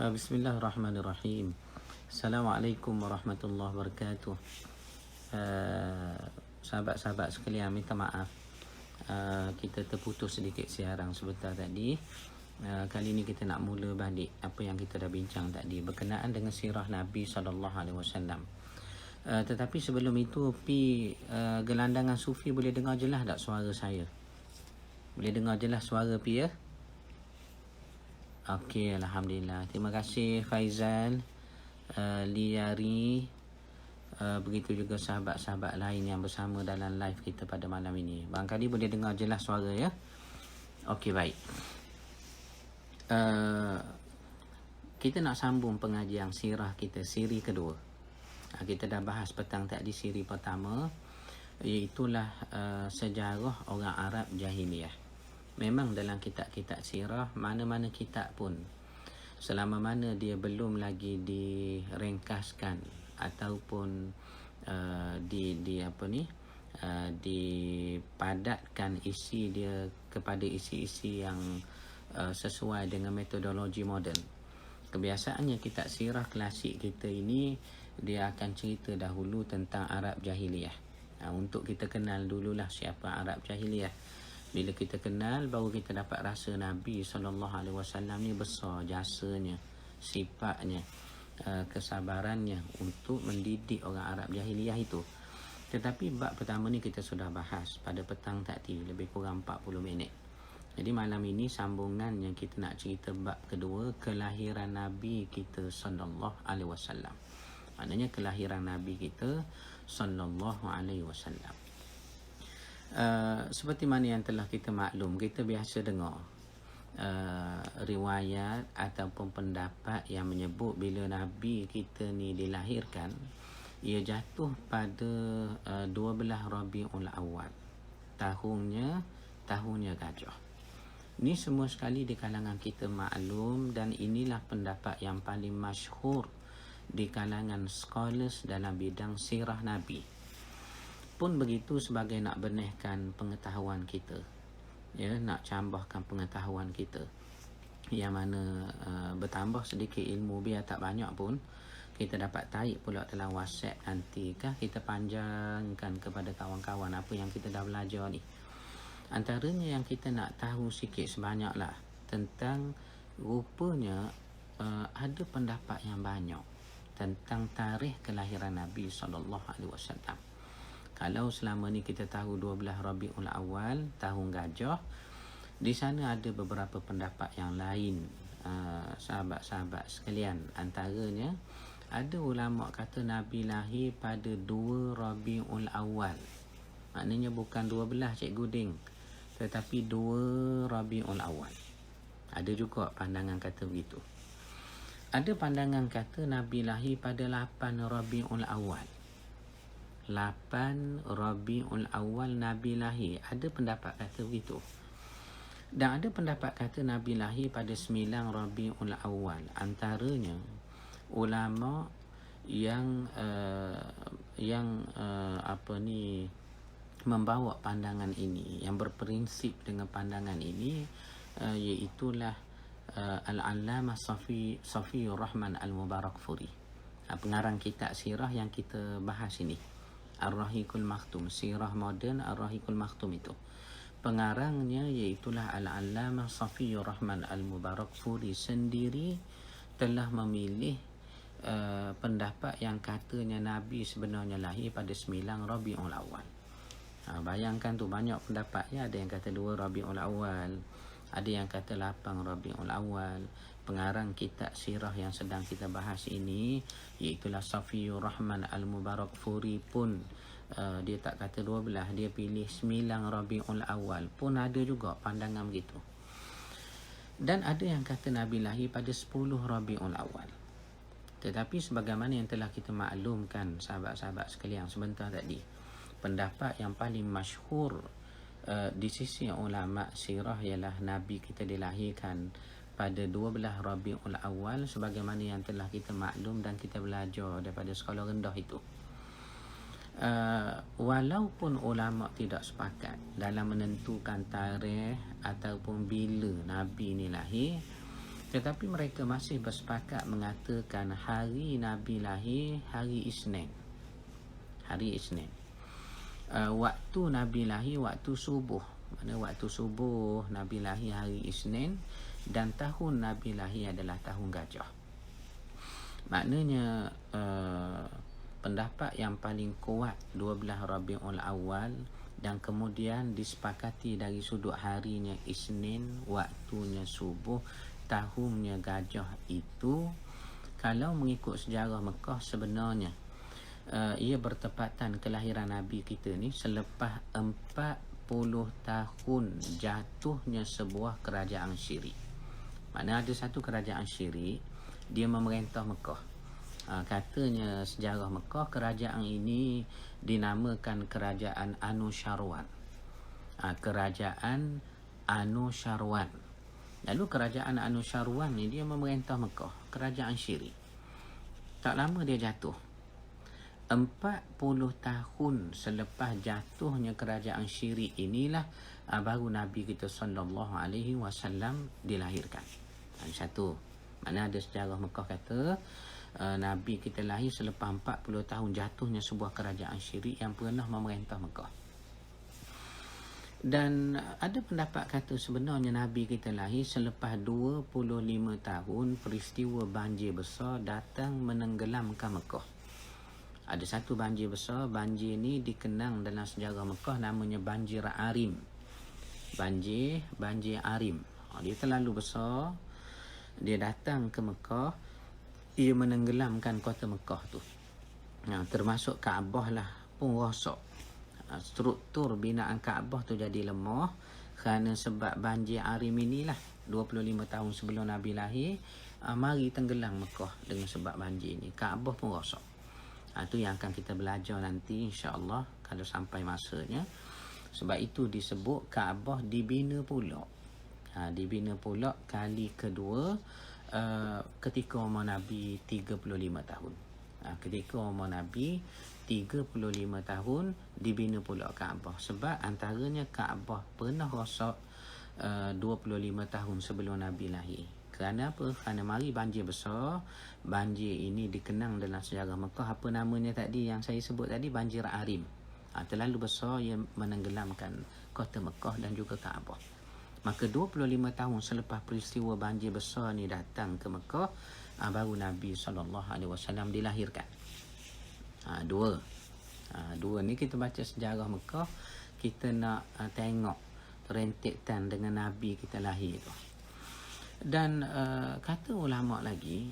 Bismillahirrahmanirrahim. Assalamualaikum warahmatullahi wabarakatuh. Sahabat-sahabat sekalian, minta maaf. Kita terputus sedikit siaran sebentar tadi. Kali ini kita nak mula balik apa yang kita dah bincang tadi berkenaan dengan sirah Nabi SAW. Tetapi sebelum itu, gelandangan sufi boleh dengar jelas tak suara saya? Boleh dengar jelas suara ya? Okey, Alhamdulillah. Terima kasih Faizal, Liari, begitu juga sahabat-sahabat lain yang bersama dalam live kita pada malam ini. Barangkali boleh dengar jelas suara ya. Okey, baik. Kita nak sambung pengajian sirah kita, siri kedua. Kita dah bahas petang tadi siri pertama, iaitulah sejarah orang Arab jahiliyah. Memang dalam kitab-kitab sirah, mana-mana kitab pun, selama mana dia belum lagi direngkaskan ataupun dipadatkan isi dia kepada isi-isi yang sesuai dengan metodologi moden. Kebiasaannya kitab sirah klasik kita ini, dia akan cerita dahulu tentang Arab jahiliyah. Untuk kita kenal dululah siapa Arab jahiliyah. Bila kita kenal, baru kita dapat rasa Nabi SAW ni besar jasanya, sifatnya, kesabarannya untuk mendidik orang Arab jahiliyah itu. Tetapi bab pertama ni kita sudah bahas pada petang tadi, lebih kurang 40 minit. Jadi malam ini sambungan yang kita nak cerita bab kedua, kelahiran Nabi kita SAW. Maknanya kelahiran Nabi kita SAW. Seperti mana yang telah kita maklum, kita biasa dengar riwayat ataupun pendapat yang menyebut bila Nabi kita ni dilahirkan, ia jatuh pada 12 Rabiul Awal, tahunnya gajah. Ini semua sekali di kalangan kita maklum, dan inilah pendapat yang paling masyhur di kalangan scholars dalam bidang sirah Nabi. Pun begitu, sebagai nak benihkan pengetahuan kita, ya, nak cambahkan pengetahuan kita, yang mana bertambah sedikit ilmu, biar tak banyak pun kita dapat tarik pula dalam WhatsApp nanti kah, kita panjangkan kepada kawan-kawan apa yang kita dah belajar ni. Antaranya yang kita nak tahu sikit sebanyaklah tentang, rupanya ada pendapat yang banyak tentang tarikh kelahiran Nabi SAW. Kalau selama ni kita tahu 12 Rabiul Awal, tahun gajah, di sana ada beberapa pendapat yang lain, sahabat-sahabat sekalian. Antaranya, ada ulama kata Nabi lahir pada 2 Rabiul Awal. Maknanya bukan 12 Cikgu Ding, tetapi 2 Rabiul Awal. Ada juga pandangan kata begitu. Ada pandangan kata Nabi lahir pada 8 Rabiul Awal. 8 Rabiul Awal Nabi lahir. Ada pendapat kata begitu. Dan ada pendapat kata Nabi lahir pada 9 Rabiul Awal. Antaranya ulama yang membawa pandangan ini, yang berprinsip dengan pandangan ini, iaitulah Al-Allamah Safiyur Rahman Al-Mubarakfuri, pengarang kitab sirah yang kita bahas ini, Ar-Rahiqul Maktum, sirah moden Ar-Rahiqul Maktum itu. Pengarangnya iaitulah Al-Allamah Safiyur Rahman Al-Mubarakfuri sendiri telah memilih pendapat yang katanya Nabi sebenarnya lahir pada 9 Rabiul Awal. Bayangkan tu, banyak pendapat ya. Ada yang kata 2 Rabiul Awal, ada yang kata 8 Rabiul Awal. Pengarang kitab sirah yang sedang kita bahas ini, iaitulah Safiyur Rahman Al-Mubarakfuri pun, dia tak kata 12, dia pilih 9 Rabiul Awal. Pun ada juga pandangan begitu. Dan ada yang kata Nabi lahir pada 10 Rabiul Awal. Tetapi sebagaimana yang telah kita maklumkan sahabat-sahabat sekalian sebentar tadi, pendapat yang paling masyhur di sisi ulama sirah ialah Nabi kita dilahirkan pada 12 Rabiul Awal, sebagaimana yang telah kita maklum dan kita belajar daripada sekolah rendah itu. Walaupun ulama tidak sepakat dalam menentukan tarikh ataupun bila Nabi ni lahir, Tetapi mereka masih bersepakat mengatakan hari Nabi lahir hari Isnin. Hari Isnin. Waktu Nabi lahir waktu subuh. Mana waktu subuh Nabi lahir hari Isnin dan tahun Nabi lahir adalah tahun gajah. Maknanya pendapat yang paling kuat 12 Rabiul Awal dan kemudian disepakati dari sudut harinya Isnin, waktunya subuh, tahunnya gajah itu, kalau mengikut sejarah Mekah sebenarnya ia bertepatan kelahiran Nabi kita ni selepas 40 tahun jatuhnya sebuah kerajaan syirik. Mana ada satu kerajaan syirik, dia memerintah Mekah. Katanya sejarah Mekah, kerajaan ini dinamakan kerajaan Anusyarwan. Kerajaan Anusyarwan. Lalu kerajaan Anusyarwan ni dia memerintah Mekah, kerajaan syirik. Tak lama dia jatuh. 40 tahun selepas jatuhnya kerajaan syirik inilah baru Nabi kita sallallahu alaihi wasallam dilahirkan. Satu. Mana ada sejarah Mekah kata Nabi kita lahir selepas 40 tahun jatuhnya sebuah kerajaan syirik yang pernah memerintah Mekah. Dan ada pendapat kata sebenarnya Nabi kita lahir selepas 25 tahun peristiwa banjir besar datang menenggelamkan Mekah. Ada satu banjir besar, banjir ni dikenang dalam sejarah Mekah namanya banjir Arim. Banjir Arim. Dia terlalu besar, dia datang ke Mekah, ia menenggelamkan kota Mekah tu. Termasuk Kaabah lah pun rosak. Struktur binaan Kaabah tu jadi lemah kerana sebab banjir Arim inilah 25 tahun sebelum Nabi lahir, mari tenggelam Mekah dengan sebab banjir ni. Kaabah pun rosak. Itu yang akan kita belajar nanti insya-Allah kalau sampai masanya. Sebab itu disebut Kaabah dibina pula. Dibina pula kali kedua ketika umur Nabi 35 tahun. Ketika umur Nabi 35 tahun dibina pula Kaabah. Sebab antaranya Kaabah pernah rosak 25 tahun sebelum Nabi lahir. Kerana apa? Kerana mari banjir besar. Banjir ini dikenang dalam sejarah Mekah. Apa namanya tadi yang saya sebut tadi? Banjir Arim. Terlalu besar ia menenggelamkan kota Mekah dan juga Kaabah. Maka 25 tahun selepas peristiwa banjir besar ni datang ke Mekah, baru Nabi SAW dilahirkan. Dua ni kita baca sejarah Mekah, kita nak tengok rentetan dengan Nabi kita lahir tu. Dan kata ulama lagi,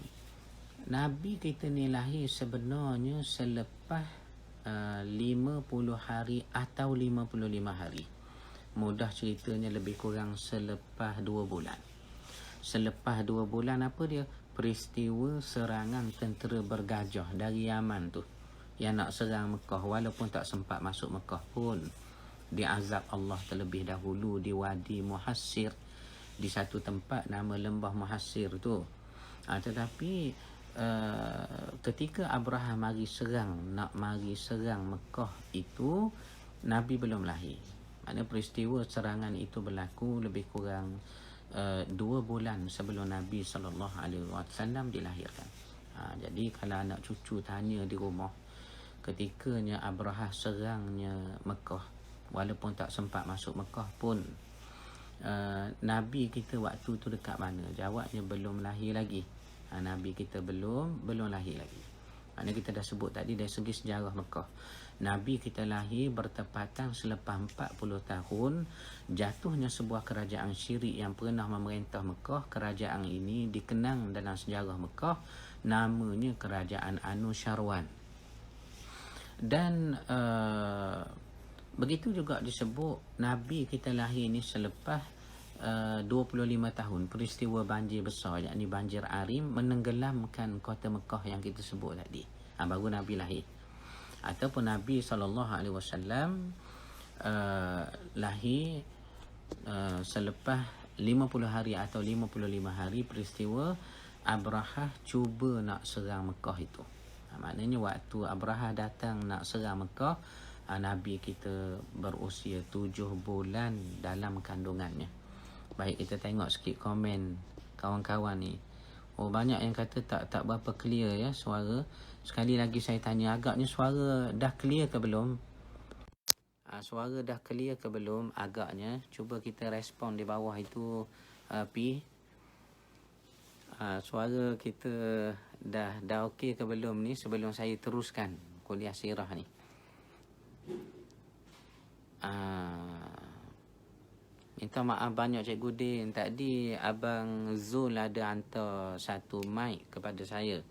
Nabi kita ni lahir sebenarnya selepas 50 hari atau 55 hari. Mudah ceritanya lebih kurang selepas 2 bulan. Selepas 2 bulan apa dia? Peristiwa serangan tentera bergajah dari Yaman tu, yang nak serang Mekah, walaupun tak sempat masuk Mekah pun diazab Allah terlebih dahulu di Wadi Muhassir, di satu tempat nama Lembah Muhassir tu. Tetapi ketika Abraham nak mari serang Mekah itu, Nabi belum lahir. Maknanya peristiwa serangan itu berlaku lebih kurang 2 bulan sebelum Nabi SAW dilahirkan. Jadi kalau anak cucu tanya di rumah, ketikanya Abraham serangnya Mekah, walaupun tak sempat masuk Mekah pun, Nabi kita waktu tu dekat mana? Jawabnya belum lahir lagi. Nabi kita belum lahir lagi. Maknanya kita dah sebut tadi dari segi sejarah Mekah, Nabi kita lahir bertepatan selepas 40 tahun jatuhnya sebuah kerajaan syirik yang pernah memerintah Mekah. Kerajaan ini dikenang dalam sejarah Mekah namanya kerajaan Anusyarwan. Dan begitu juga disebut Nabi kita lahir ni selepas 25 tahun peristiwa banjir besar, yakni banjir Arim menenggelamkan kota Mekah yang kita sebut tadi. Baru Nabi lahir. Ataupun Nabi SAW lahir selepas 50 hari atau 55 hari peristiwa Abrahah cuba nak serang Mekah itu. Maknanya waktu Abrahah datang nak serang Mekah, Nabi kita berusia 7 bulan dalam kandungannya. Baik, kita tengok sikit komen kawan-kawan ni. Oh, banyak yang kata tak berapa clear ya suara. Sekali lagi saya tanya, agaknya suara dah clear ke belum? Suara dah clear ke belum agaknya? Cuba kita respon di bawah itu, P. Suara kita dah okey ke belum ni sebelum saya teruskan kuliah sirah ni. Minta maaf banyak Cikgu Din. Tadi Abang Zul ada hantar satu mic kepada saya.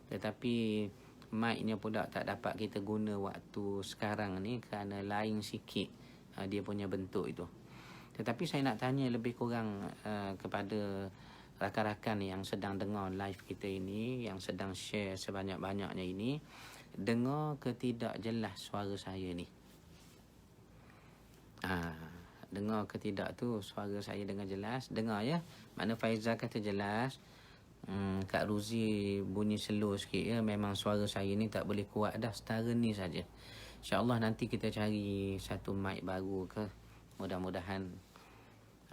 Tetapi mic-nya pula tak dapat kita guna waktu sekarang ni kerana lain sikit dia punya bentuk itu. Tetapi saya nak tanya lebih kurang kepada rakan-rakan yang sedang dengar live kita ini, yang sedang share sebanyak-banyaknya ini, dengar ke tidak jelas suara saya ni? Dengar ke tidak tu suara saya dengar jelas? Dengar ya. Mana Faizal kata jelas. Kak Ruzi bunyi slow sikit ya. Memang suara saya ni tak boleh kuat dah, setara ni saja. InsyaAllah nanti kita cari satu mic baru ke. Mudah-mudahan.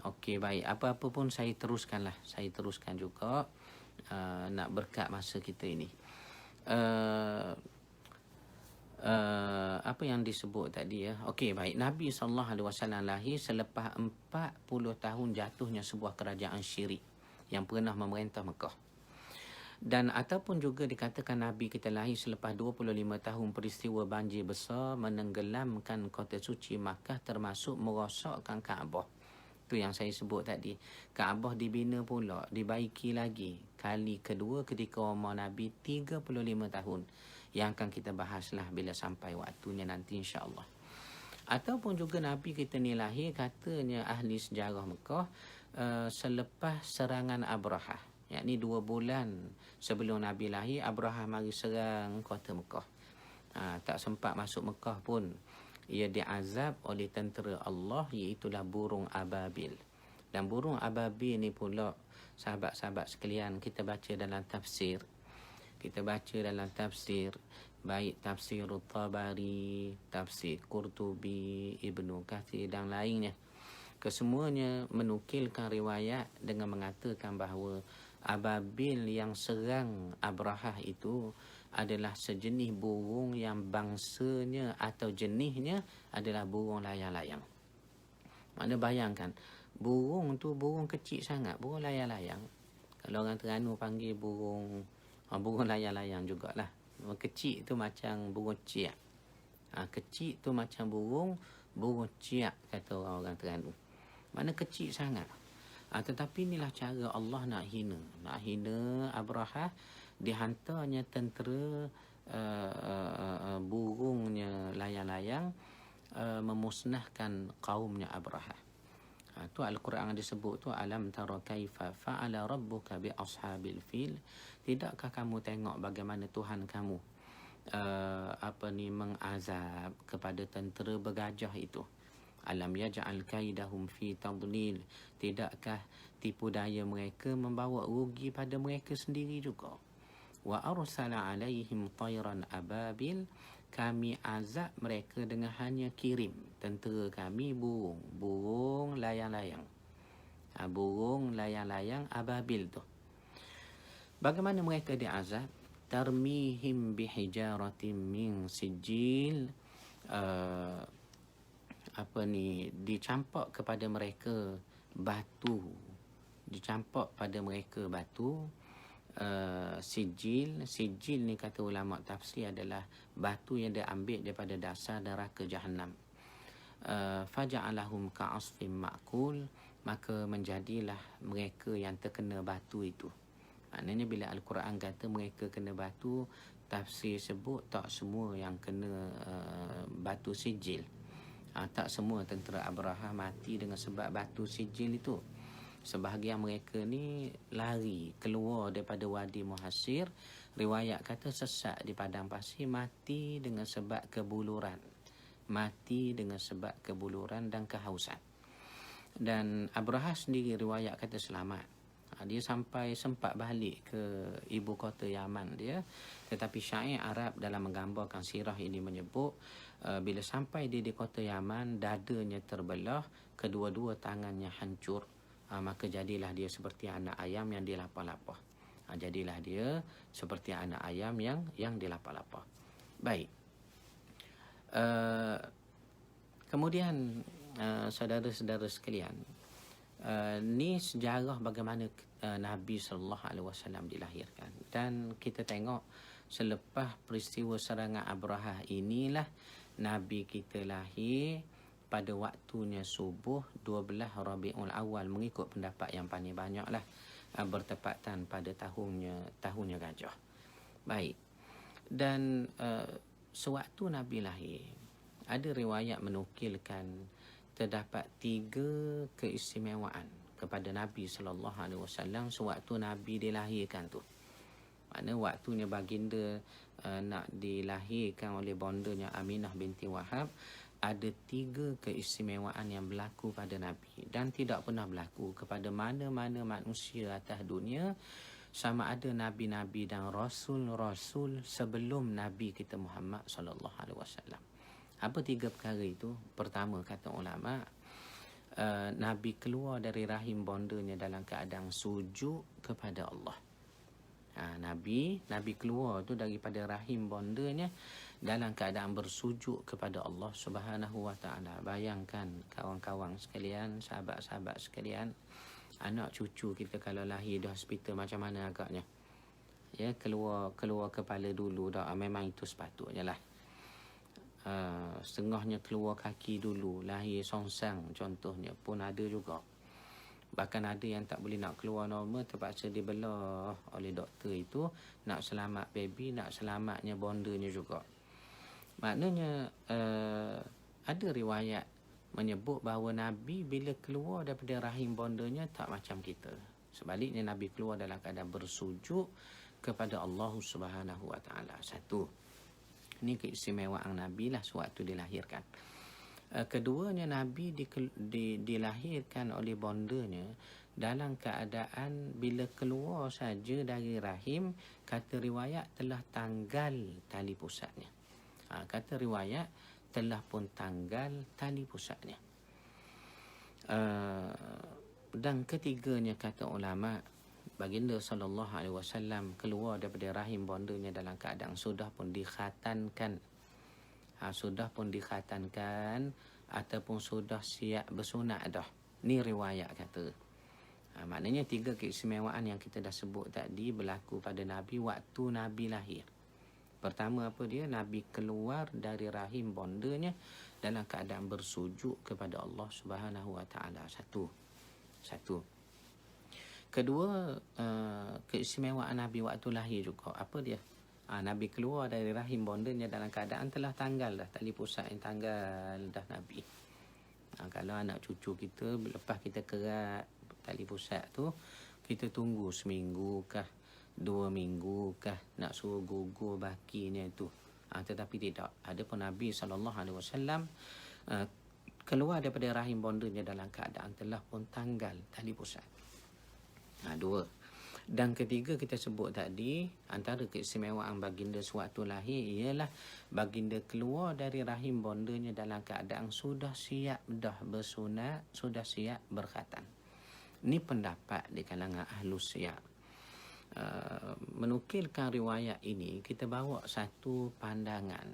Okey, baik. Apa-apa pun saya teruskanlah. Saya teruskan juga. Nak berkat masa kita ini. Apa yang disebut tadi ya. Okey, baik. Nabi SAW lahir selepas 40 tahun jatuhnya sebuah kerajaan syirik yang pernah memerintah Mekah. Dan ataupun juga dikatakan Nabi kita lahir selepas 25 tahun peristiwa banjir besar menenggelamkan kota suci Makkah, termasuk merosakkan Kaabah. Itu yang saya sebut tadi. Kaabah dibina pula, dibaiki lagi kali kedua ketika umur Nabi 35 tahun. Yang akan kita bahaslah bila sampai waktunya nanti insya-Allah. Ataupun juga Nabi kita ni lahir, katanya ahli sejarah Mekah, selepas serangan Abrahah. Yakni 2 bulan sebelum Nabi lahir, Abrahah mari serang kota Mekah. Tak sempat masuk Mekah pun. Ia diazab oleh tentera Allah, iaitulah burung ababil. Dan burung ababil ni pula, sahabat-sahabat sekalian, kita baca dalam tafsir. Baik tafsir Tabari, tafsir Qurtubi, Ibnu Katsir dan lainnya. Kesemuanya menukilkan riwayat dengan mengatakan bahawa ababil yang serang Abrahah itu adalah sejenis burung yang bangsanya atau jenisnya adalah burung layang-layang. Mana bayangkan, burung tu burung kecil sangat, burung layang-layang. Kalau orang Terengganu panggil burung layang-layang jugalah. Kecil tu macam burung ciak. Kecil tu macam burung ciak, kata orang-orang Terengganu. Mana kecil sangat. Tetapi inilah cara Allah nak hina Abrahah. Dihantarnya tentera burungnya layang-layang memusnahkan kaumnya Abrahah. Tu Al-Quran disebut tu, alam tara kaifa fa'ala rabbuka bi ashabil fil. Tidakkah kamu tengok bagaimana Tuhan kamu mengazab kepada tentera bergajah itu? Alam yaj'al kaidahum fi tadlil. Tidakkah tipu daya mereka membawa rugi pada mereka sendiri juga? Wa arsala alaihim tayran ababil. Kami azab mereka dengan hanya kirim tentera kami burung layang-layang. Burung layang-layang ababil tu. Bagaimana mereka diazab? Tarmihim bihijaratin min sijil. Dicampak kepada mereka batu. Sijil ni kata ulama tafsir adalah batu yang diambil daripada dasar neraka Jahannam. Faja'alahum ka'asfim ma'kul. Maka menjadilah mereka yang terkena batu itu. Maknanya bila Al-Quran kata mereka kena batu, tafsir sebut tak semua yang kena batu sijil. Tak semua tentera Abrahah mati dengan sebab batu sijil itu. Sebahagian mereka ni lari keluar daripada Wadi Muhassir. Riwayat kata sesat di padang pasir, mati dengan sebab kebuluran dan kehausan. Dan Abrahah sendiri riwayat kata selamat. Dia sampai sempat balik ke ibu kota Yaman dia. Tetapi syair Arab dalam menggambarkan sirah ini menyebut bila sampai dia di kota Yaman, dadanya terbelah, kedua-dua tangannya hancur. maka jadilah dia seperti anak ayam yang dilapah-lapah. Jadilah dia seperti anak ayam yang dilapah-lapah. Baik. Kemudian saudara-saudara sekalian, ni sejarah bagaimana Nabi sallallahu alaihi wasallam dilahirkan. Dan kita tengok selepas peristiwa serangan Abrahah inilah Nabi kita lahir pada waktunya subuh 12 Rabiul Awal, mengikut pendapat yang paling banyaklah, bertepatan pada tahunnya gajah. Baik. Dan sewaktu Nabi lahir, ada riwayat menukilkan terdapat 3 keistimewaan kepada Nabi sallallahu alaihi wasallam sewaktu Nabi dilahirkan tu. Makna waktunya baginda nak dilahirkan oleh bondanya Aminah binti Wahab, ada 3 keistimewaan yang berlaku pada Nabi dan tidak pernah berlaku kepada mana-mana manusia atas dunia, sama ada nabi-nabi dan rasul-rasul sebelum Nabi kita Muhammad sallallahu alaihi wasallam. Apa 3 perkara itu? Pertama, kata ulama, Nabi keluar dari rahim bondanya dalam keadaan sujud kepada Allah. Nabi keluar tu daripada rahim bondanya dalam keadaan bersujud kepada Allah Subhanahu wa taala. Bayangkan kawan-kawan sekalian, sahabat-sahabat sekalian, anak cucu kita kalau lahir di hospital macam mana agaknya? Ya, keluar kepala dulu dah, memang itu sepatutnya lah. Setengahnya keluar kaki dulu, lahir songsang contohnya pun ada juga. Bahkan ada yang tak boleh nak keluar normal, terpaksa dibelah oleh doktor itu nak selamat baby, nak selamatnya bondanya juga. Maknanya ada riwayat menyebut bahawa Nabi bila keluar daripada rahim bondanya tak macam kita. Sebaliknya Nabi keluar dalam keadaan bersujud kepada Allah Subhanahu wa taala. Satu. Ini keistimewaan Nabi lah sewaktu dilahirkan. Keduanya, Nabi dilahirkan oleh bondanya dalam keadaan bila keluar saja dari rahim, kata riwayat telah tanggal tali pusatnya. Kata riwayat telah pun tanggal tali pusatnya. Dan ketiganya, kata ulama, baginda sallallahu alaihi wasallam keluar daripada rahim bondanya dalam keadaan sudah pun dikhatankan. Sudah pun dikhatankan ataupun sudah siap bersunat dah. Ni riwayat kata. Maknanya 3 keistimewaan yang kita dah sebut tadi berlaku pada Nabi waktu Nabi lahir. Pertama apa dia? Nabi keluar dari rahim bondanya dalam keadaan bersujud kepada Allah Subhanahu wa taala. Satu. Kedua, keistimewaan Nabi waktu lahir juga. Apa dia? Nabi keluar dari rahim bondanya dalam keadaan telah tanggal dah tali pusat yang tanggal dah Nabi. Kalau anak cucu kita lepas kita kerat tali pusat tu, kita tunggu seminggu kah, 2 minggu kah nak suruh gugur bakinya itu. Tetapi tidak. Adapun Nabi SAW keluar daripada rahim bondanya dalam keadaan telah pun tanggal tali pusat. 2. Dan ketiga, kita sebut tadi, antara keistimewaan baginda sewaktu lahir ialah baginda keluar dari rahim bondanya dalam keadaan sudah siap dah bersunat, sudah siap berkhatan. Ini pendapat di kalangan ahlus siyar. Menukilkan riwayat ini, kita bawa satu pandangan,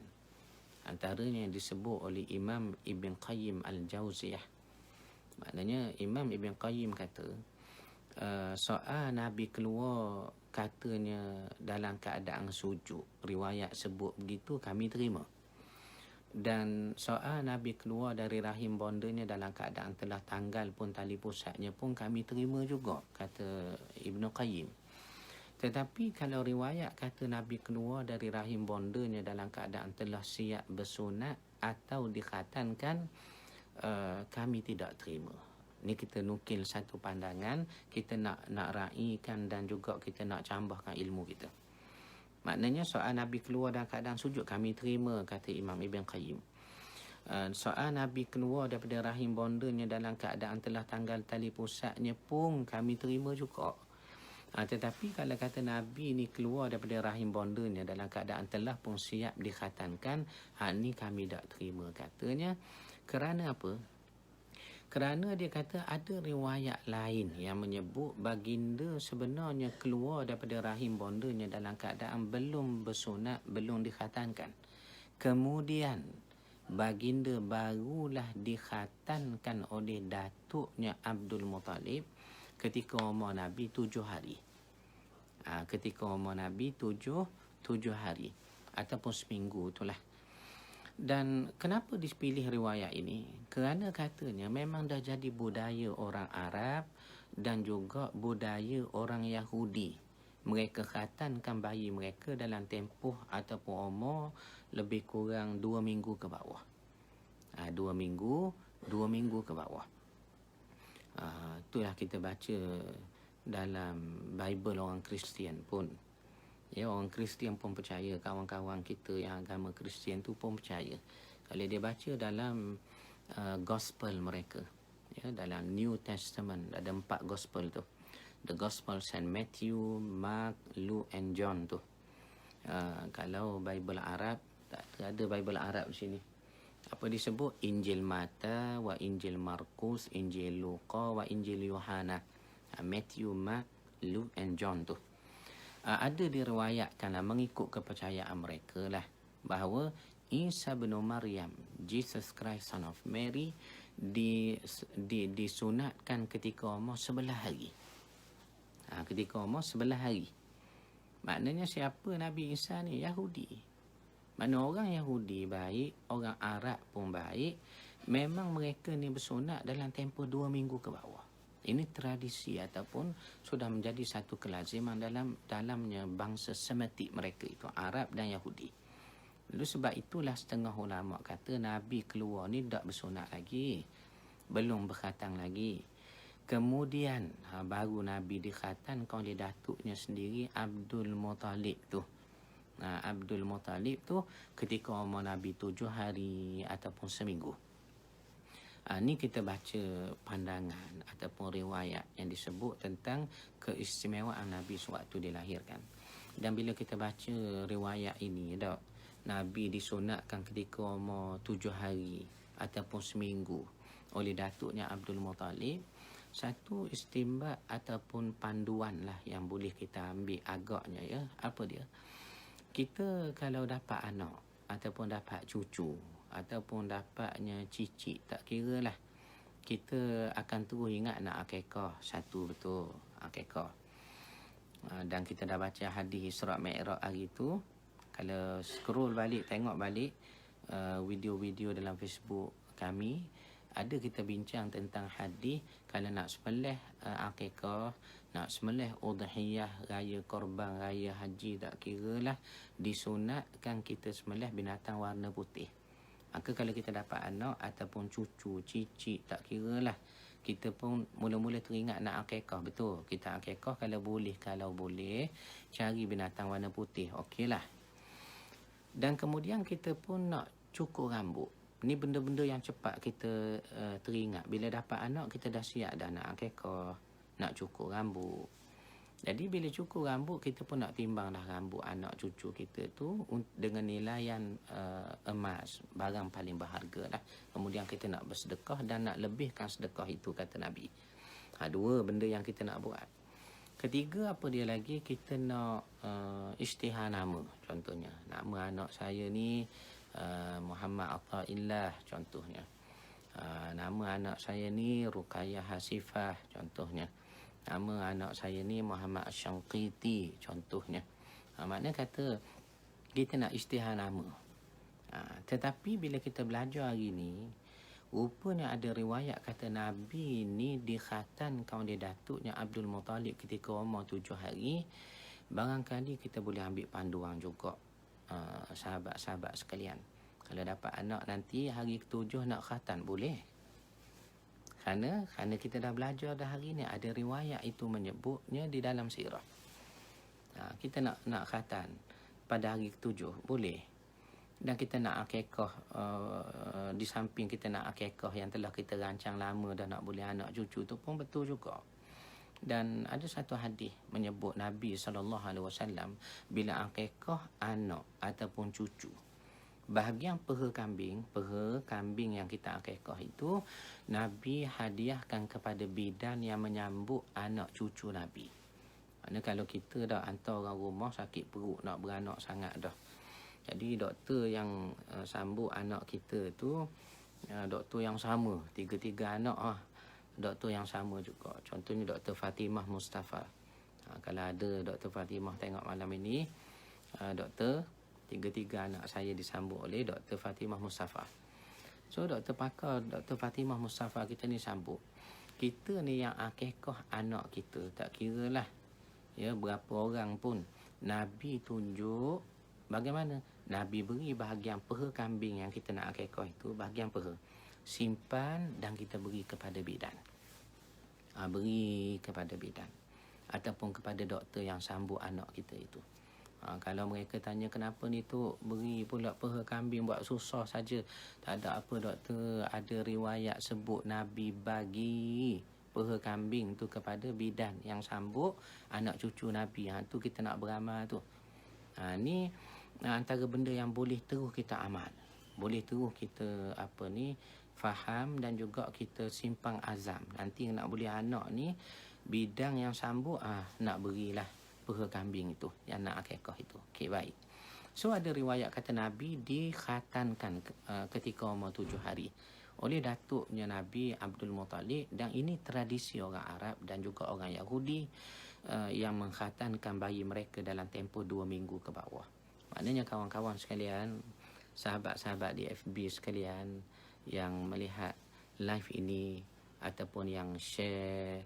antaranya yang disebut oleh Imam Ibn Qayyim Al-Jauziyah. Maknanya Imam Ibn Qayyim kata, soal Nabi keluar katanya dalam keadaan sujud, riwayat sebut begitu, kami terima. Dan soal Nabi keluar dari rahim bondanya dalam keadaan telah tanggal pun tali pusatnya pun kami terima juga, kata Ibn Qayyim. Tetapi kalau riwayat kata Nabi keluar dari rahim bondanya dalam keadaan telah siap bersunat atau dikhatankan, kami tidak terima. Ni kita nukil satu pandangan, kita nak raikan dan juga kita nak cambahkan ilmu kita. Maknanya soal Nabi keluar dalam keadaan sujud kami terima, kata Imam Ibn Qayyim. Soal Nabi keluar daripada rahim bondanya dalam keadaan telah tanggal tali pusatnya pun kami terima juga. Tetapi kalau kata Nabi ni keluar daripada rahim bondanya dalam keadaan telah pun siap dikhatankan, ni kami tak terima, katanya. Kerana apa? Kerana dia kata ada riwayat lain yang menyebut baginda sebenarnya keluar daripada rahim bondanya dalam keadaan belum bersunat, belum dikhatankan. Kemudian baginda barulah dikhatankan oleh datuknya Abdul Muttalib ketika umur Nabi 7 hari. Ketika umur Nabi 7 hari ataupun seminggu itulah. Dan kenapa dipilih riwayat ini? Kerana katanya memang dah jadi budaya orang Arab dan juga budaya orang Yahudi. Mereka khatankan bayi mereka dalam tempoh ataupun umur lebih kurang 2 minggu ke bawah. 2 minggu ke bawah. Itulah kita baca dalam Bible orang Kristian pun. Ya, orang Kristian pun percaya, kawan-kawan kita yang agama Kristian tu pun percaya. Kalau dia baca dalam gospel mereka, ya, dalam New Testament ada 4 gospel tu. The Gospel Saint Matthew, Mark, Luke and John tu. Kalau Bible Arab, tak ada Bible Arab di sini. Apa disebut? Injil Mata, wa Injil Markus, Injil Luka, wa Injil Yohana. Matthew, Mark, Luke and John tu. Ada diriwayatkanlah mengikut kepercayaan mereka lah bahawa Isa bin Maryam, Jesus Christ son of Mary, disunatkan ketika umur 11 hari. Ketika umur 11 hari. Maknanya siapa Nabi Isa ni? Yahudi. Mana orang Yahudi baik, orang Arab pun baik, memang mereka ni bersunat dalam tempoh 2 minggu ke bawah. Ini tradisi ataupun sudah menjadi satu kelaziman dalamnya bangsa Semitik mereka itu, Arab dan Yahudi. Lalu sebab itulah setengah ulama kata Nabi keluar ni tak bersunat lagi, belum berkhatang lagi. Kemudian baru Nabi dikhatankan oleh datuknya sendiri, Abdul Muttalib tu. Abdul Muttalib tu ketika umur Nabi 7 hari ataupun seminggu. Ni kita baca pandangan ataupun riwayat yang disebut tentang keistimewaan Nabi sewaktu dilahirkan. Dan bila kita baca riwayat ini, Nabi disunatkan ketika umur 7 hari ataupun seminggu oleh datuknya Abdul Muttalib. Satu istimbat ataupun panduan lah yang boleh kita ambil agaknya, ya. Apa dia? Kita kalau dapat anak ataupun dapat cucu ataupun dapatnya cicit, tak kira lah, kita akan terus ingat nak akikah. Satu betul, akikah. Dan kita dah baca hadis Isra' Mi'raj hari tu. Kalau scroll balik, tengok balik video-video dalam Facebook kami, ada kita bincang tentang hadis kalau nak sembelih akikah, nak sembelih udhiyah, raya korban, raya haji, tak kira lah, disunatkan kita sembelih binatang warna putih. Maka kalau kita dapat anak ataupun cucu, cicit, tak kira lah, kita pun mula-mula teringat nak akikah. Betul, kita akikah kalau boleh cari binatang warna putih, okey lah. Dan kemudian kita pun nak cukur rambut. Ni benda-benda yang cepat kita teringat. Bila dapat anak, kita dah siap dah nak akikah, nak cukur rambut. Jadi bila cukur rambut, kita pun nak timbang dah rambut anak cucu kita tu dengan nilaian emas, barang paling berharga lah. Kemudian kita nak bersedekah dan nak lebihkan sedekah itu, kata Nabi. Dua benda yang kita nak buat. Ketiga, apa dia lagi? Kita nak isytihar nama. Contohnya, nama anak saya ni Muhammad Attaillah, contohnya. Nama anak saya ni Ruqayyah Hasifah, contohnya. Nama anak saya ni Muhammad Asyangqiti, contohnya. Maknanya kata kita nak isytihar nama. Tetapi bila kita belajar hari ni, rupanya ada riwayat kata Nabi ni dikhatankan oleh datuknya Abdul Muttalib ketika umur 7 hari. Barangkali kita boleh ambil panduan juga, sahabat-sahabat sekalian. Kalau dapat anak nanti hari ke-7 nak khatan, boleh. Kerana kita dah belajar dah hari ni, ada riwayat itu menyebutnya di dalam sirah. Kita nak khatan pada hari ke-7, boleh. Dan kita nak akikah, di samping kita nak akikah yang telah kita rancang lama dah nak boleh anak cucu tu pun betul juga. Dan ada satu hadis menyebut Nabi SAW bila akikah anak ataupun cucu, bahagian peha kambing yang kita akikah itu Nabi hadiahkan kepada bidan yang menyambut anak cucu Nabi. Maknanya kalau kita dah hantar orang rumah sakit perut nak beranak sangat dah. Jadi doktor yang sambut anak kita tu doktor yang sama, tiga-tiga anak doktor yang sama juga. Contohnya Dr. Fatimah Mustafa. Kalau ada Dr. Fatimah tengok malam ini, doktor, tiga-tiga anak saya disambut oleh Dr. Fatimah Mustafa. So Dr. Fatimah Mustafa kita ni sambut. Kita ni yang akikah anak kita, tak kira lah ya berapa orang pun. Nabi tunjuk bagaimana? Nabi beri bahagian peha kambing yang kita nak akikah itu, bahagian peha. Simpan dan kita beri kepada bidan. Beri kepada bidan. Ataupun kepada doktor yang sambut anak kita itu. Kalau mereka tanya kenapa ni tu beri pula peha kambing buat susah saja. Tak ada apa doktor, ada riwayat sebut Nabi bagi peha kambing tu kepada bidan yang sambut anak cucu Nabi. Tu kita nak beramal tu. Ni antara benda yang boleh terus kita amal. Boleh terus kita faham dan juga kita simpang azam. Nanti nak boleh anak ni bidang yang sambut nak berilah peha kambing itu yang nak akikah itu. Okey, baik. So ada riwayat kata Nabi dikhatankan ketika umur 7 hari oleh datuknya Nabi Abdul Muttalib, dan ini tradisi orang Arab dan juga orang Yahudi yang mengkhatankan bayi mereka dalam tempoh 2 minggu ke bawah. Maknanya kawan-kawan sekalian, sahabat-sahabat di FB sekalian yang melihat live ini ataupun yang share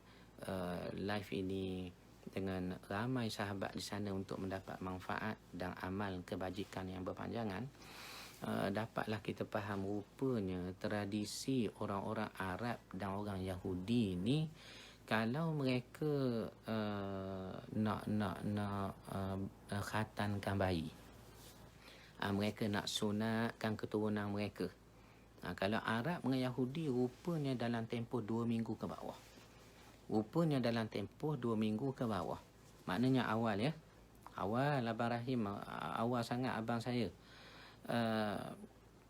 live ini dengan ramai sahabat di sana untuk mendapat manfaat dan amal kebajikan yang berpanjangan, dapatlah kita faham rupanya tradisi orang-orang Arab dan orang Yahudi ni, kalau mereka nak khatankan bayi, mereka nak sunatkan keturunan mereka. Kalau Arab dengan Yahudi rupanya dalam tempoh 2 minggu ke bawah. Rupanya dalam tempoh 2 minggu ke bawah. Maknanya awal ya. Awal Abang Rahim, awal sangat abang saya.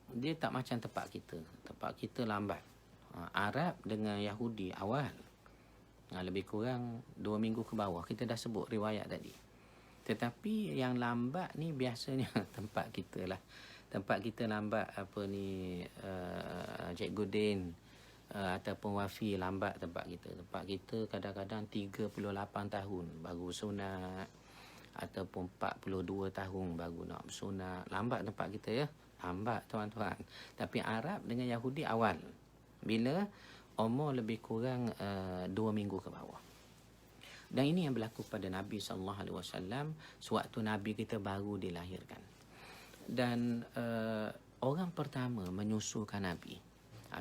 Dia tak macam tempat kita. Tempat kita lambat. Arab dengan Yahudi awal. Lebih kurang 2 minggu ke bawah. Kita dah sebut riwayat tadi. Tetapi yang lambat ni biasanya tempat kita lah. Tempat kita lambat Cikgu Din ataupun Wafi lambat tempat kita. Tempat kita kadang-kadang 38 tahun baru sunat ataupun 42 tahun baru nak sunat. Lambat tempat kita ya. Lambat tuan-tuan. Tapi Arab dengan Yahudi awal. Bila umur lebih kurang 2 minggu ke bawah. Dan ini yang berlaku pada Nabi SAW sewaktu Nabi kita baru dilahirkan. Dan orang pertama menyusukan Nabi,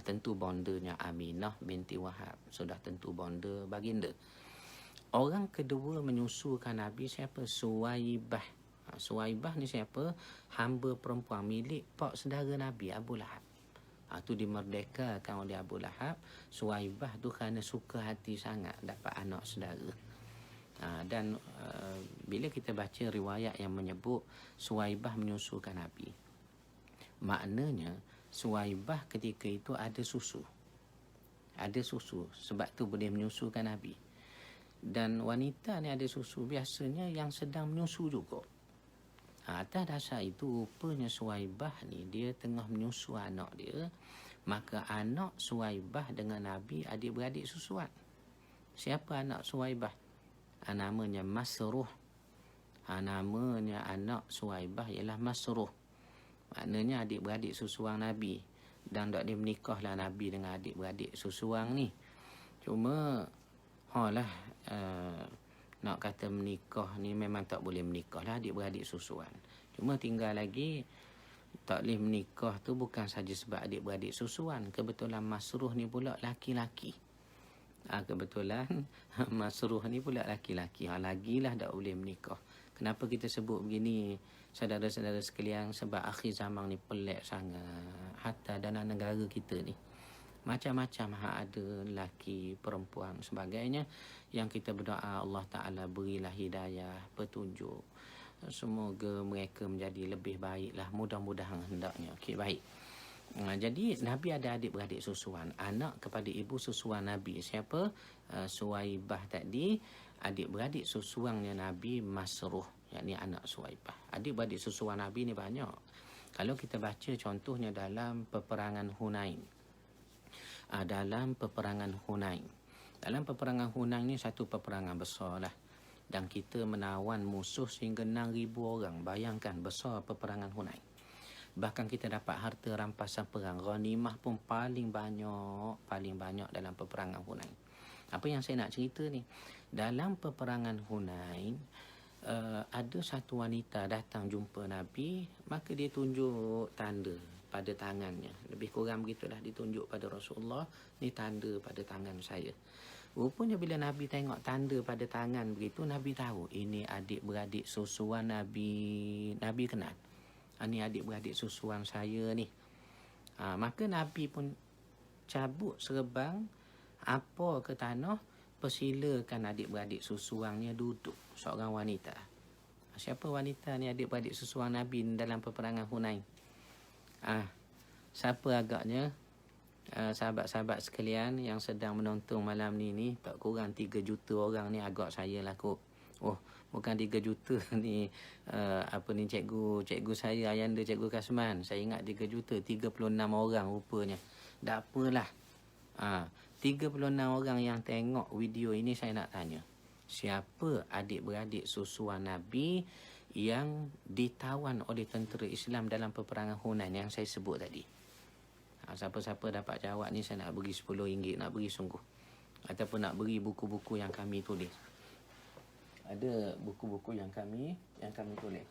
tentu bondanya Aminah binti Wahab. Sudah tentu bonda baginda. Orang kedua menyusukan Nabi siapa? Suwaibah. Suwaibah ni siapa? Hamba perempuan milik pak saudara Nabi, Abu Lahab. Tu dimerdekakan oleh Abu Lahab. Suwaibah tu kerana suka hati sangat dapat anak saudara. Dan bila kita baca riwayat yang menyebut Suwaibah menyusukan Nabi, maknanya Suwaibah ketika itu ada susu. Ada susu, sebab tu boleh menyusukan Nabi. Dan wanita ni ada susu biasanya yang sedang menyusu juga. Atas dasar itu rupanya Suwaibah ni dia tengah menyusu anak dia. Maka anak Suwaibah dengan Nabi adik-beradik susuan. Siapa anak Suwaibah? Namanya Masruh. Namanya anak Suwaibah ialah Masruh. Maknanya adik-beradik susuang Nabi. Dan tak dia menikahlah Nabi dengan adik-beradik susuang ni. Cuma nak kata menikah ni memang tak boleh menikah lah adik-beradik susuan. Cuma tinggal lagi tak boleh menikah tu bukan saja sebab adik-beradik susuan. Kebetulan Masruh ni pula laki-laki. Kebetulan Masruh ni pula laki-laki. Lagilah tak boleh menikah. Kenapa kita sebut begini, saudara-saudara sekalian? Sebab akhir zaman ni pelik sangat. Hatta dalam negara kita ni macam-macam ada lelaki, perempuan, sebagainya. Yang kita berdoa Allah Ta'ala berilah hidayah, petunjuk Semoga mereka menjadi lebih baiklah, mudah-mudahan hendaknya. Okey, baik. Jadi Nabi ada adik-beradik susuan, anak kepada ibu susuan Nabi. Siapa? Suwaibah tadi, adik-beradik susuannya Nabi Masruh, yakni anak Suwaibah. Adik-beradik susuan Nabi ni banyak. Kalau kita baca contohnya dalam peperangan Hunain. Dalam peperangan Hunain ni satu peperangan besar lah. Dan kita menawan musuh sehingga 6,000 orang. Bayangkan besar peperangan Hunain. Bahkan kita dapat harta rampasan perang. Ghanimah pun paling banyak dalam peperangan Hunain. Apa yang saya nak cerita ni? Dalam peperangan Hunain, ada satu wanita datang jumpa Nabi, maka dia tunjuk tanda pada tangannya. Lebih kurang begitulah, ditunjuk pada Rasulullah, ni tanda pada tangan saya. Rupanya bila Nabi tengok tanda pada tangan begitu, Nabi tahu ini adik-beradik susuan Nabi. Nabi kenal. Ini adik-beradik susuan saya ni. Maka Nabi pun cabut serbang apa ke tanah, persilakan adik-beradik susuannya duduk. Seorang wanita. Siapa wanita ni adik-beradik susuan Nabi dalam peperangan Hunain? Siapa agaknya? Sahabat-sahabat sekalian yang sedang menonton malam ni tak kurang 3 juta orang ni agak saya lah kot. Oh, bukan 3 juta ni cikgu saya, ayanda cikgu Kasman. Saya ingat 3 juta, 36 orang rupanya. Tak apalah. 36 orang yang tengok video ini, saya nak tanya. Siapa adik-beradik susuan Nabi yang ditawan oleh tentera Islam dalam peperangan Hunain yang saya sebut tadi? Siapa-siapa dapat jawab ni, saya nak beri RM10, nak beri sungguh. Ataupun nak beri buku-buku yang kami tulis. Ada buku-buku yang kami tulis.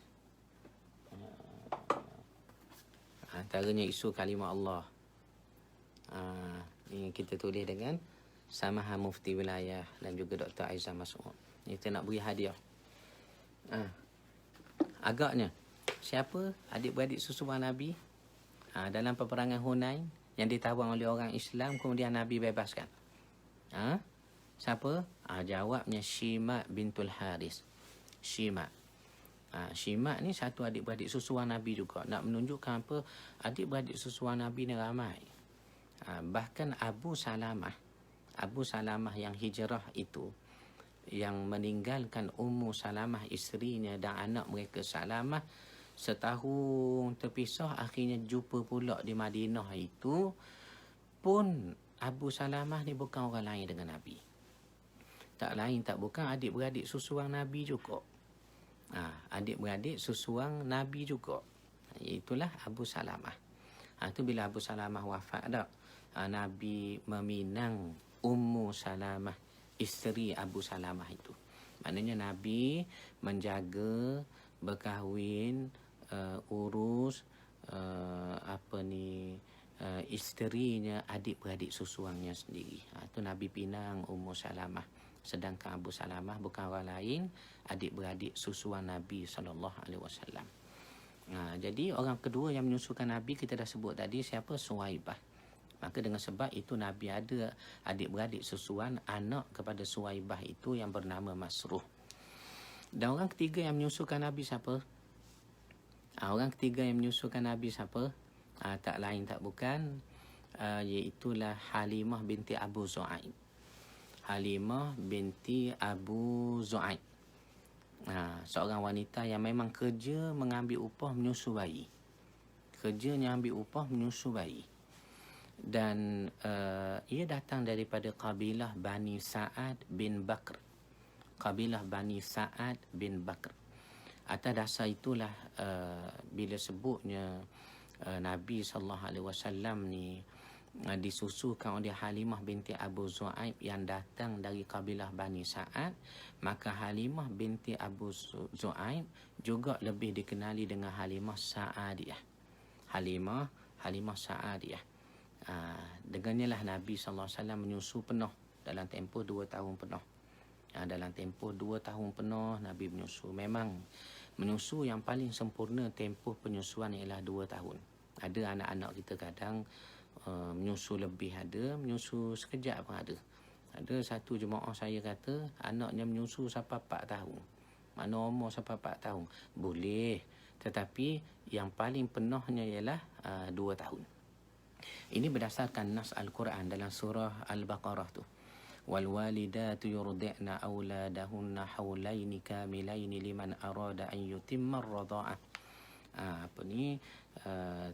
Antaranya isu kalimah Allah. Ini kita tulis dengan Samaha Mufti Wilayah dan juga Dr. Aizam Mas'ud. Kita nak beri hadiah. Agaknya siapa adik-beradik susuan Nabi dalam peperangan Hunain yang ditawan oleh orang Islam, kemudian Nabi bebaskan? Siapa? Jawabnya Shima bintul Haris. Shima ni satu adik-beradik susuan Nabi juga. Nak menunjukkan apa? Adik-beradik susuan Nabi ni ramai. Bahkan Abu Salamah yang hijrah itu, yang meninggalkan Ummu Salamah isterinya dan anak mereka Salamah, setahun terpisah, akhirnya jumpa pula di Madinah itu pun. Abu Salamah ni bukan orang lain dengan Nabi. Tak lain tak bukan adik-beradik susuan Nabi juga. Adik-beradik susuan Nabi juga. Itulah Abu Salamah. Itu bila Abu Salamah wafat dah, Nabi meminang Ummu Salamah, isteri Abu Salamah itu. Maknanya Nabi menjaga, berkahwin, urus isterinya, adik-beradik susuannya sendiri. Itu Nabi pinang Ummu Salamah. Sedangkan Abu Salamah bukan orang lain, adik-beradik susuan Nabi SAW. Jadi orang kedua yang menyusukan Nabi kita dah sebut tadi, siapa? Suwaibah. Maka dengan sebab itu Nabi ada adik-beradik susuan, anak kepada Suwaibah itu yang bernama Masruh. Dan orang ketiga yang menyusukan Nabi siapa? Tak lain tak bukan, iaitulah Halimah binti Abu Zu'aib. Seorang wanita yang memang kerja mengambil upah menyusu bayi. Dan ia datang daripada kabilah Bani Sa'ad bin Bakr. Atas dasar itulah bila sebutnya Nabi SAW ni disusukan oleh Halimah binti Abu Zu'aib yang datang dari kabilah Bani Sa'ad, maka Halimah binti Abu Zu'aib juga lebih dikenali dengan Halimah Sa'adiyah. Halimah Sa'adiyah. Dengannya lah Nabi SAW menyusu penuh dalam tempoh 2 tahun penuh. Dalam tempoh 2 tahun penuh Nabi menyusu. Memang menyusu yang paling sempurna tempoh penyusuan ialah 2 tahun. Ada anak-anak kita kadang menyusu lebih, ada menyusu sekejap pun ada. Ada satu jemaah saya kata anaknya menyusu sampai 4 tahun. Mana umur sampai 4 tahun? Boleh. Tetapi yang paling penuhnya ialah 2 tahun. Ini berdasarkan nas Al-Quran dalam surah Al-Baqarah tu. Wal walidatu yurdi'na auladahunna haulaini kamilaini liman arada an yutimma ar-radha'ah.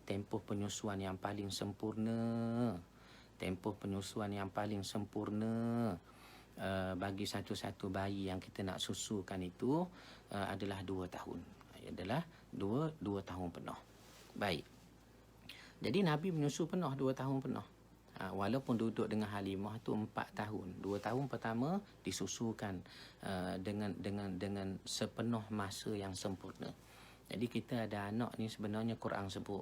Tempoh penyusuan yang paling sempurna. Tempoh penyusuan yang paling sempurna bagi satu-satu bayi yang kita nak susukan itu adalah 2 tahun. Adalah 2 tahun penuh. Baik. Jadi Nabi menyusu penuh 2 tahun penuh. Walaupun duduk dengan Halimah tu 4 tahun. 2 tahun pertama disusukan dengan sepenuh masa yang sempurna. Jadi kita ada anak ni sebenarnya Quran sebut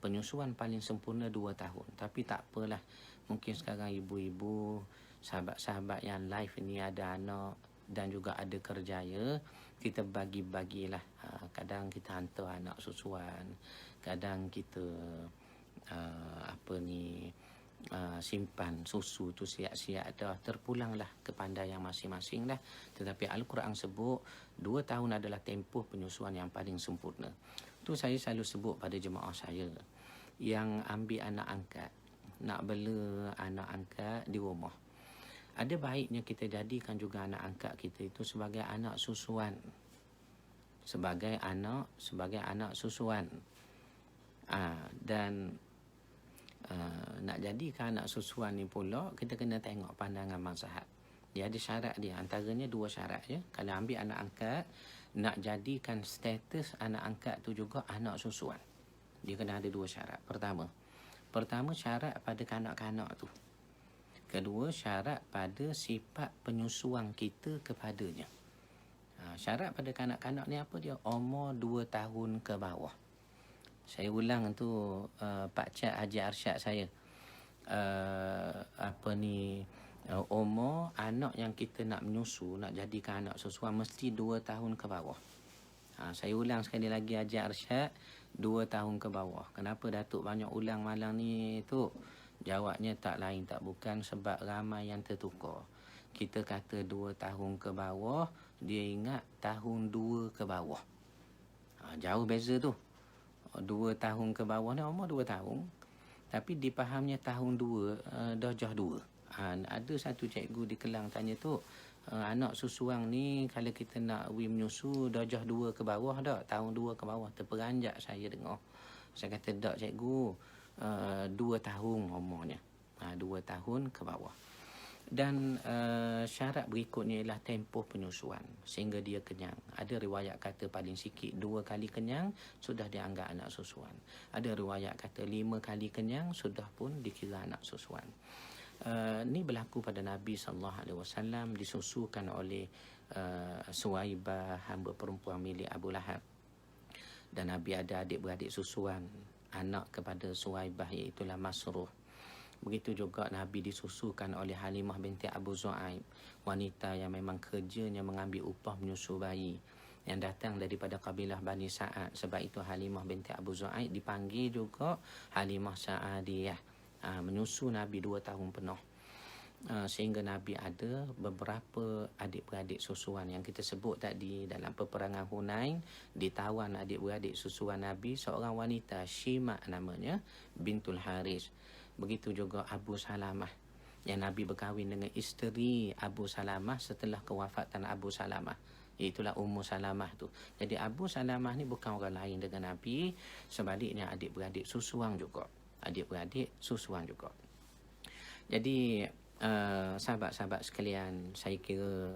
penyusuan paling sempurna 2 tahun. Tapi tak apalah. Mungkin sekarang ibu-ibu, sahabat-sahabat yang live ni ada anak dan juga ada kerjaya, kita bagi-bagilah. Kadang kita hantar anak susuan, kadang kita simpan susu tu siap-siap dah, terpulanglah kepada yang masing-masing dah. Tetapi Al-Quran sebut 2 tahun adalah tempoh penyusuan yang paling sempurna. Tu saya selalu sebut pada jemaah saya yang ambil anak angkat, nak bela anak angkat di rumah. Ada baiknya kita jadikan juga anak angkat kita itu sebagai anak susuan. Sebagai anak susuan. Dan nak jadikan anak susuan ni pula, kita kena tengok pandangan mazhab. Dia ada syarat dia. Antaranya 2 syarat je. Kalau ambil anak angkat, nak jadikan status anak angkat tu juga anak susuan. Dia kena ada 2 syarat. Pertama syarat pada kanak-kanak tu. Kedua, syarat pada sifat penyusuan kita kepadanya. Syarat pada kanak-kanak ni apa dia? Umur 2 tahun ke bawah. Saya ulang tu Pak Cik Haji Arsyad saya. Umur anak yang kita nak menyusu, nak jadikan anak susuan mesti 2 tahun ke bawah. Saya ulang sekali lagi Haji Arsyad, 2 tahun ke bawah. Kenapa Datuk banyak ulang malam ni tu? Jawabnya tak lain tak bukan sebab ramai yang tertukar. Kita kata 2 tahun ke bawah, dia ingat tahun 2 ke bawah. Jauh beza tu. 2 tahun ke bawah ni umur 2 tahun. Tapi dipahamnya tahun 2, darjah 2. Ada satu cikgu di Kelang tanya tu, anak susuang ni kalau kita nak menyusu darjah 2 ke bawah tak? Tahun 2 ke bawah. Terperanjat saya dengar. Saya kata tak cikgu, 2 tahun umurnya. 2 tahun ke bawah. Dan syarat berikutnya ialah tempoh penyusuan sehingga dia kenyang. Ada riwayat kata paling sikit 2 kali kenyang sudah dianggap anak susuan. Ada riwayat kata 5 kali kenyang sudah pun dikira anak susuan. Ni berlaku pada Nabi SAW, disusukan oleh Suwaibah, hamba perempuan milik Abu Lahab. Dan Nabi ada adik-beradik susuan, anak kepada Suwaibah iaitulah Masruh. Begitu juga Nabi disusukan oleh Halimah binti Abu Zu'aib, wanita yang memang kerjanya mengambil upah menyusu bayi yang datang daripada kabilah Bani Sa'ad. Sebab itu Halimah binti Abu Zu'aib dipanggil juga Halimah Sa'adiyah. Menyusu Nabi 2 tahun penuh. Sehingga Nabi ada beberapa adik-beradik susuan yang kita sebut tadi. Dalam peperangan Hunain, ditawan adik-beradik susuan Nabi, seorang wanita, Shima namanya, bintul Haris. Begitu juga Abu Salamah, yang Nabi berkahwin dengan isteri Abu Salamah setelah kewafatan Abu Salamah. Itulah Ummu Salamah tu. Jadi Abu Salamah ni bukan orang lain dengan Nabi. Sebaliknya adik-beradik susuan juga. Jadi sahabat-sahabat sekalian, saya kira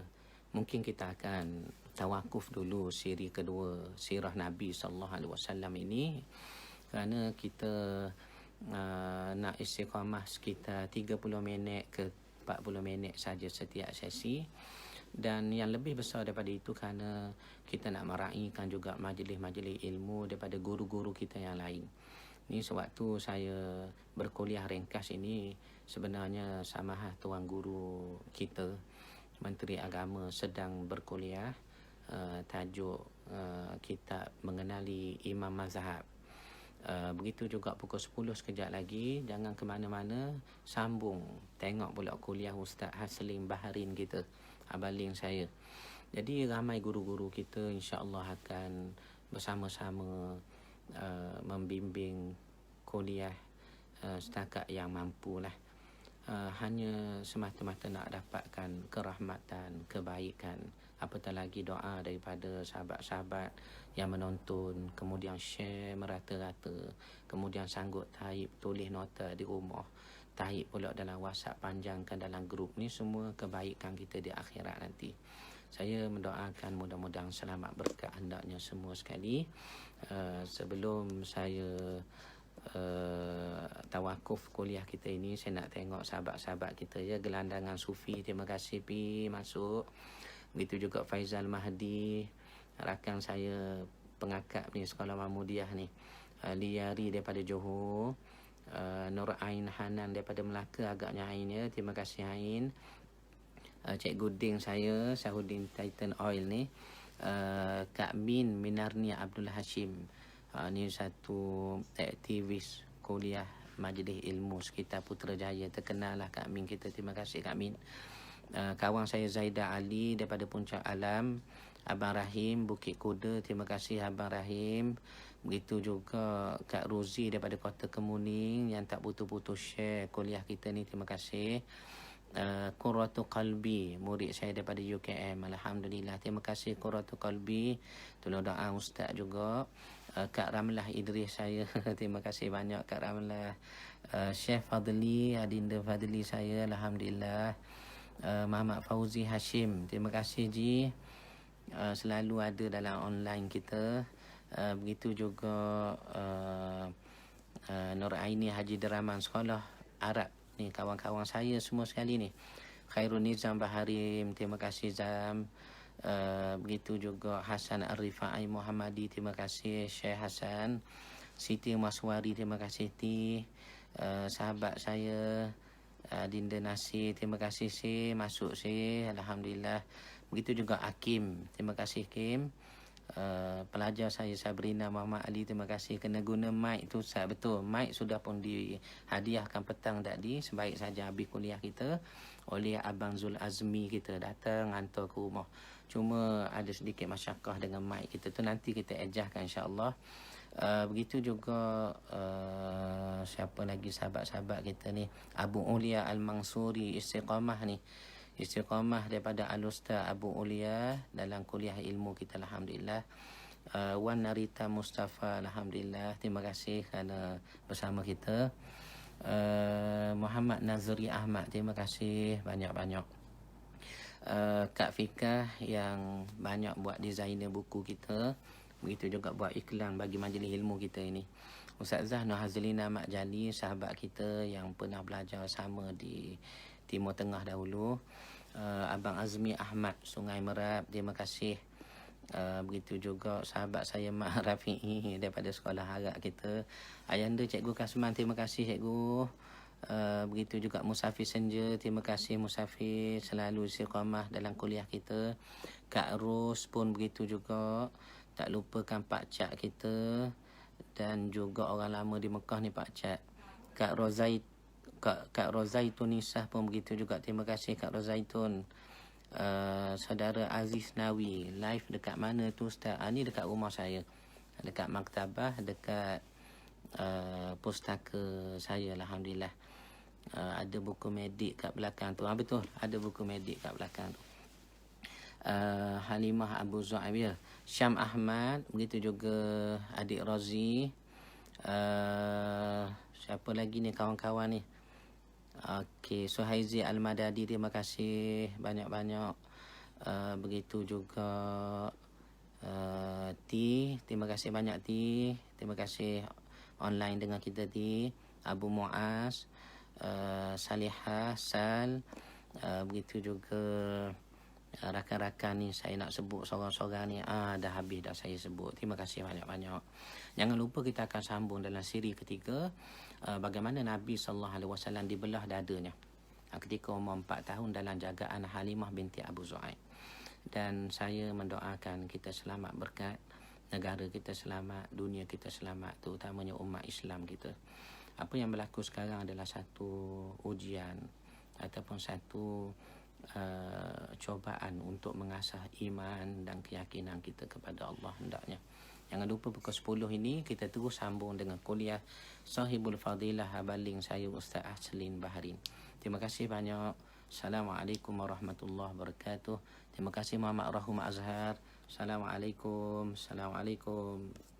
mungkin kita akan tawakuf dulu siri kedua sirah Nabi SAW ini, kerana kita nak istiqamah sekitar 30 minit ke 40 minit saja setiap sesi. Dan yang lebih besar daripada itu kerana kita nak meraihkan juga majlis-majlis ilmu daripada guru-guru kita yang lain. Ni sewaktu saya berkuliah ringkas ini, sebenarnya Samahah Tuan Guru kita, Menteri Agama, sedang berkuliah tajuk kitab mengenali Imam Mazhab. Begitu juga pukul 10 sekejap lagi, jangan ke mana-mana, sambung tengok pula kuliah Ustaz Haslim Baharin kita, abaling saya. Jadi ramai guru-guru kita insya-Allah akan bersama-sama membimbing kuliah setakat yang mampulah. Hanya semata-mata nak dapatkan kerahmatan, kebaikan, apatah lagi doa daripada sahabat-sahabat yang menonton, kemudian share merata-rata, kemudian sanggup type, tulis nota di rumah, type pula dalam WhatsApp, panjangkan dalam grup ni, semua kebaikan kita di akhirat nanti. Saya mendoakan mudah-mudahan selamat berkat hendaknya semua sekali. Sebelum saya tawakuf kuliah kita ini, saya nak tengok sahabat-sahabat kita ya, gelandangan Sufi, terima kasih pi masuk. Begitu juga Faizal Mahdi, rakan saya pengakap ni sekolah Mahmudiah ni, Liari daripada Johor, Nur Ain Hanan daripada Melaka, agaknya Ain ya, terima kasih Ain. Cikgu Ding saya, Syahuddin Titan Oil ni, Kak Min Minarnia Abdul Hashim, ni satu aktivis kuliah Majlis Ilmu sekitar Putrajaya, terkenal lah Kak Min kita, terima kasih Kak Min. Kawan saya Zaida Ali daripada Puncak Alam, Abang Rahim Bukit Kuda, terima kasih Abang Rahim. Begitu juga Kak Rozi daripada Kota Kemuning yang tak putus-putus share kuliah kita ni, terima kasih. Qurratu Qalbi, murid saya daripada UKM, alhamdulillah, terima kasih Qurratu Qalbi, tolong doa ustaz juga. Kak Ramlah Idris saya terima kasih banyak Kak Ramlah. Syekh Fadli, Adinda Fadli saya, alhamdulillah. Muhammad Fauzi Hashim, terima kasih Ji, selalu ada dalam online kita. Begitu juga Nur Aini Haji Deraman sekolah Arab ni, kawan-kawan saya semua sekali ni. Khairul Nizam Baharim, terima kasih Zam. Begitu juga Hasan Ar-Rifai Muhammadi, terima kasih Syekh Hasan. Siti Maswari, terima kasih Siti. Sahabat saya Dinda Nasir, terima kasih si masuk si, alhamdulillah. Begitu juga Hakim, terima kasih Kim. Pelajar saya Sabrina Muhammad Ali, terima kasih. Kena guna mic tu Ustaz, betul, mic sudah pun dihadiahkan petang tadi, sebaik saja habis kuliah kita oleh Abang Zul Azmi kita datang hantar ke rumah. Cuma ada sedikit masyakkah dengan mic kita tu, nanti kita ejahkan insya-Allah. Begitu juga siapa lagi sahabat-sahabat kita ni, Abu Ulia Al-Mansuri Istiqamah ni, Istiqamah daripada Al-Ustaz Abu Ulia dalam kuliah ilmu kita, alhamdulillah. Wan Narita Mustafa, alhamdulillah, terima kasih kerana bersama kita. Muhammad Nazri Ahmad, terima kasih banyak-banyak. Kak Fika yang banyak buat designer buku kita, begitu juga buat iklan bagi majlis ilmu kita ini. Ustazah Nur Hazlina Mak Jali, sahabat kita yang pernah belajar sama di Timur Tengah dahulu. Abang Azmi Ahmad Sungai Merab, terima kasih. Begitu juga sahabat saya Mak Rafi'i daripada sekolah harap kita. Ayanda Cikgu Kasman, terima kasih Cikgu. Begitu juga Musafir Senja, terima kasih Musafir, selalu istiqamah dalam kuliah kita. Kak Ros pun begitu juga, tak lupakan Pak Cak kita, dan juga orang lama di Mekah ni Pak Cak. Kak Rozaitun Nisah pun begitu juga, terima kasih Kak Rozaitun. Saudara Aziz Nawi, live dekat mana tu Ustaz? Ni dekat rumah saya, dekat maktabah, dekat pustaka saya, alhamdulillah. Ada buku medik kat belakang tu. Betul, ada buku medik kat belakang tu. Halimah Abu Zu'abir, Syam Ahmad, begitu juga adik Razi. Siapa lagi ni kawan-kawan ni? Okey, Suhaizi Al-Madadi, terima kasih banyak-banyak. Begitu juga T, terima kasih banyak T. Terima kasih online dengan kita T. Abu Muaz, Salihah, Sal, begitu juga rakan-rakan ni, saya nak sebut seorang-seorang ni, dah habis dah saya sebut. Terima kasih banyak-banyak. Jangan lupa kita akan sambung dalam siri ketiga, bagaimana Nabi SAW dibelah dadanya ketika umur 4 tahun dalam jagaan Halimah binti Abu Zu'aib. Dan saya mendoakan kita selamat berkat, negara kita selamat, dunia kita selamat, terutamanya umat Islam kita. Apa yang berlaku sekarang adalah satu ujian ataupun satu cobaan untuk mengasah iman dan keyakinan kita kepada Allah hendaknya. Jangan lupa pukul 10 ini kita terus sambung dengan kuliah Sahibul Fadilah Habaling saya Ustaz Aslin Baharin. Terima kasih banyak. Assalamualaikum warahmatullahi wabarakatuh. Terima kasih Muhammad Rahum Azhar. Assalamualaikum. Assalamualaikum.